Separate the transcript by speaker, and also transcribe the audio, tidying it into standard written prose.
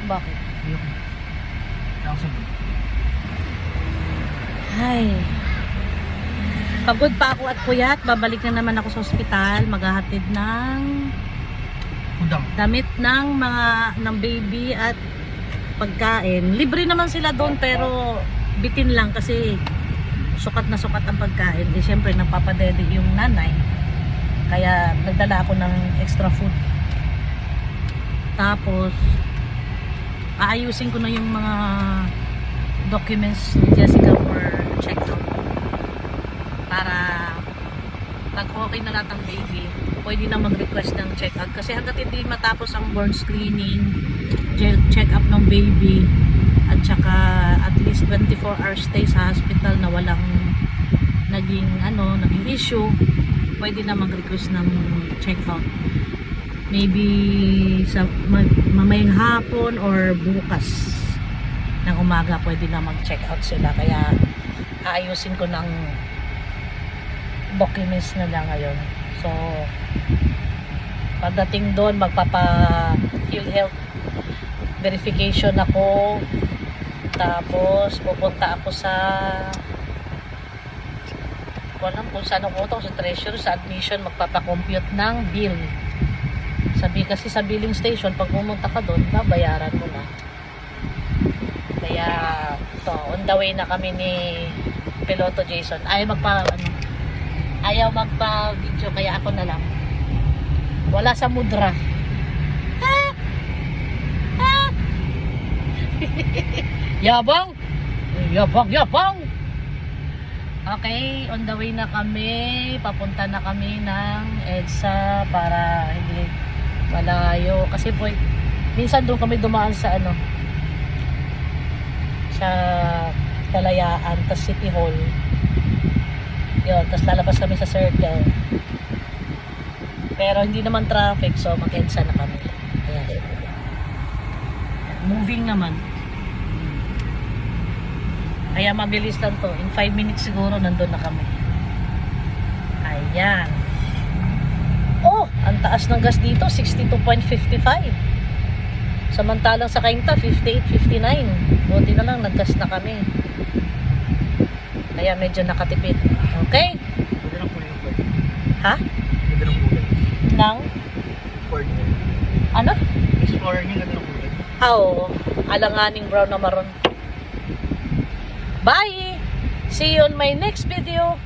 Speaker 1: Bakit?
Speaker 2: Ayoko. Nakasabot.
Speaker 1: Ay. Pagod pa ako at puyat. Babalik na naman ako sa ospital. Maghahatid ng
Speaker 2: Udang.
Speaker 1: damit ng ng baby at pagkain. Libre naman sila doon pero bitin lang kasi sukat na sukat ang pagkain. Eh syempre nagpapadede yung nanay. Kaya nagdala ako ng extra food. Tapos aayusin ko na yung mga documents ni Jessica for check-out. Para pag okay na lahat ng baby, pwede na mag-request ng check-out. Kasi hanggat hindi matapos ang born screening, check-up ng baby, at saka at least 24 hours stay sa hospital na walang naging issue, pwede na mag-request ng check-out. Maybe sa mamayang hapon or bukas ng umaga pwede na mag-check-out sila. Kaya aayusin ko ng documents na lang ngayon. So pagdating doon magpapa-PhilHealth verification ako, tapos pupunta ako sa kung saan ako sa treasurer, sa admission, magpapakompute ng bill. Kasi sa billing station pag pumunta ka doon babayaran mo na. Kaya on the way na kami ni Piloto Jason. Ayaw magpa-video kaya ako na lang. Wala sa mudra. Yabang! Yabang! Okay, on the way na kami. Papunta na kami ng EDSA para hindi malayo. Kasi po, minsan doon kami dumaan sa sa Kalayaan, tas City Hall. Yun, tas lalabas kami sa Circle. Pero hindi naman traffic, so mag-EDSA na kami. Ayan. Moving naman. Kaya mabilis lang to. In 5 minutes siguro nandun na kami. Ayan. Oh, ang taas ng gas dito, 62.55. Samantalang sa Cainta, 58.59. Buti na lang, naggas na kami. Kaya medyo nakatipid. Okay?
Speaker 2: Ganda ng kulay ng Ford.
Speaker 1: Ha?
Speaker 2: Ganda ng kulay.
Speaker 1: Nang?
Speaker 2: Ford niya.
Speaker 1: Ano?
Speaker 2: Explorer niya, ganda ng kulay.
Speaker 1: Oo. Alanganing brown na maroon. Bye! See you on my next video.